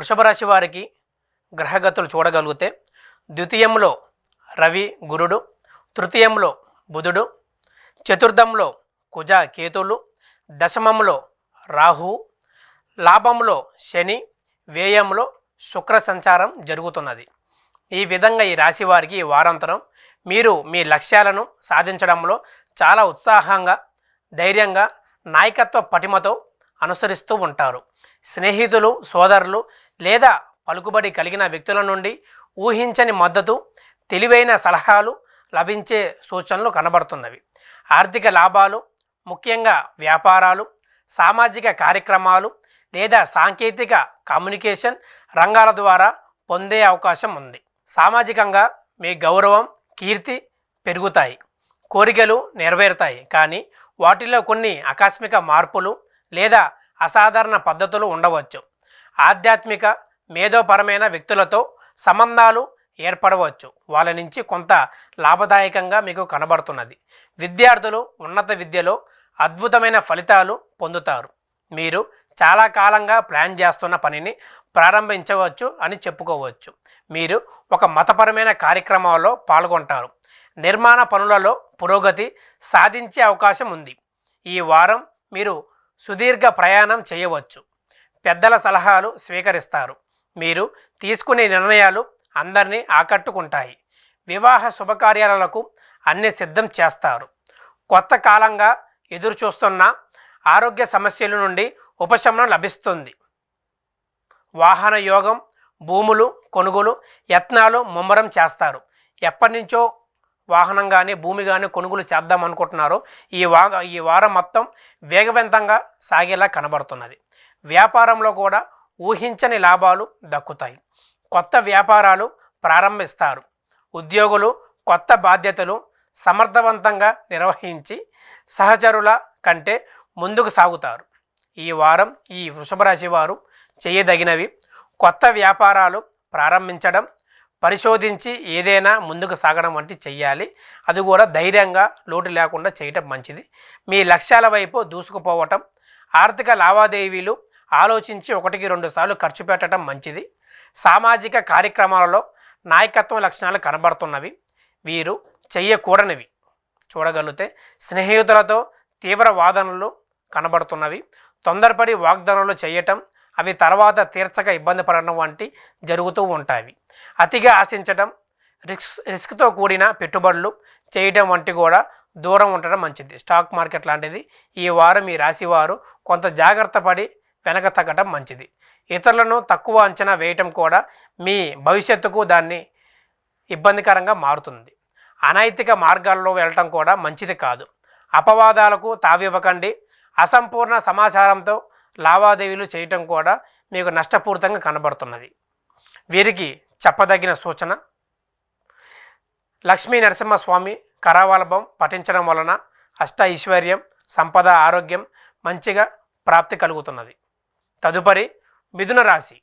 వృషభ రాశి వారికి గ్రహగతులు చూడగలిగితే ద్వితీయంలో రవి గురుడు, తృతీయంలో బుధుడు, చతుర్థంలో కుజ కేతులు, దశమంలో రాహు, లాభంలో శని, వ్యయంలో శుక్ర సంచారం జరుగుతున్నది. ఈ విధంగా ఈ రాశి వారికి ఈ వారాంతరం మీరు మీ లక్ష్యాలను సాధించడంలో చాలా ఉత్సాహంగా, ధైర్యంగా, నాయకత్వ పటిమతో అనుసరిస్తూ ఉంటారు. స్నేహితులు, సోదరులు లేదా పలుకుబడి కలిగిన వ్యక్తుల నుండి ఊహించని మద్దతు, తెలివైన సలహాలు లభించే సూచనలు కనబడుతున్నవి. ఆర్థిక లాభాలు, ముఖ్యంగా వ్యాపారాలు, సామాజిక కార్యక్రమాలు లేదా సాంకేతిక కమ్యూనికేషన్ రంగాల ద్వారా పొందే అవకాశం ఉంది. సామాజికంగా మీ గౌరవం, కీర్తి పెరుగుతాయి. కోరికలు నెరవేరుతాయి, కానీ వాటిలో కొన్ని ఆకస్మిక మార్పులు లేదా అసాధారణ పద్ధతులు ఉండవచ్చు. ఆధ్యాత్మిక, మేధోపరమైన వ్యక్తులతో సంబంధాలు ఏర్పడవచ్చు. వాళ్ళ నుంచి కొంత లాభదాయకంగా మీకు కనబడుతున్నది. విద్యార్థులు ఉన్నత విద్యలో అద్భుతమైన ఫలితాలు పొందుతారు. మీరు చాలా కాలంగా ప్లాన్ చేస్తున్న పనిని ప్రారంభించవచ్చు అని చెప్పుకోవచ్చు. మీరు ఒక మతపరమైన కార్యక్రమాల్లో పాల్గొంటారు. నిర్మాణ పనులలో పురోగతి సాధించే అవకాశం ఉంది. ఈ వారం మీరు సుదీర్ఘ ప్రయాణం చేయవచ్చు. పెద్దల సలహాలు స్వీకరిస్తారు. మీరు తీసుకునే నిర్ణయాలు అందరినీ ఆకట్టుకుంటాయి. వివాహ శుభకార్యాలకు అన్ని సిద్ధం చేస్తారు. కొత్త కాలంగా ఎదురు చూస్తున్న ఆరోగ్య సమస్యల నుండి ఉపశమనం లభిస్తుంది. వాహన యోగం, భూములు కొనుగోలు యత్నాలు ముమ్మరం చేస్తారు. ఎప్పటి నుంచో వాహనం కానీ భూమి కానీ కొనుగోలు చేద్దాం అనుకుంటున్నారో ఈ వారం మొత్తం వేగవంతంగా సాగేలా కనబడుతున్నది. వ్యాపారంలో కూడా ఊహించని లాభాలు దక్కుతాయి. కొత్త వ్యాపారాలు ప్రారంభిస్తారు. ఉద్యోగులు కొత్త బాధ్యతలు సమర్థవంతంగా నిర్వహించి సహచరుల కంటే ముందుకు సాగుతారు. ఈ వారం ఈ వృషభ రాశి వారు చేయదగినవి: కొత్త వ్యాపారాలు ప్రారంభించడం, పరిశోధించి ఏదైనా ముందుకు సాగడం వంటి చెయ్యాలి. అది కూడా ధైర్యంగా, లోటు లేకుండా చేయటం మంచిది. మీ లక్ష్యాల వైపు దూసుకుపోవటం, ఆర్థిక లావాదేవీలు ఆలోచించి 1-2 సార్లు ఖర్చు పెట్టడం మంచిది. సామాజిక కార్యక్రమాలలో నాయకత్వ లక్షణాలు కనబడుతున్నవి. వీరు చెయ్యకూడనివి చూడగలిగితే స్నేహితులతో తీవ్ర వాదనలు కనబడుతున్నవి. తొందరపడి వాగ్దానాలు చేయటం, అవి తర్వాత తీర్చక ఇబ్బంది పడడం వంటి జరుగుతూ ఉంటాయి. అతిగా ఆశించడం, రిస్క్తో కూడిన పెట్టుబడులు చేయడం వంటి కూడా దూరం ఉండడం మంచిది. స్టాక్ మార్కెట్ లాంటిది ఈ వారం ఈ రాశి వారు కొంత జాగ్రత్త పడి వెనక తగ్గడం మంచిది. ఇతరులను తక్కువ అంచనా వేయటం కూడా మీ భవిష్యత్తుకు దాన్ని ఇబ్బందికరంగా మారుతుంది. అనైతిక మార్గాల్లో వెళ్ళటం కూడా మంచిది కాదు. అపవాదాలకు తావివ్వకండి. అసంపూర్ణ సమాచారంతో లావాదేవీలు చేయటం కూడా మీకు నష్టపూరితంగా కనబడుతున్నది. వీరికి చెప్పదగిన సూచన: లక్ష్మీ నరసింహస్వామి కరావలభం పఠించడం వలన అష్ట ఐశ్వర్యం, సంపద, ఆరోగ్యం మంచిగా ప్రాప్తి కలుగుతున్నది. తదుపరి మిథున రాశి.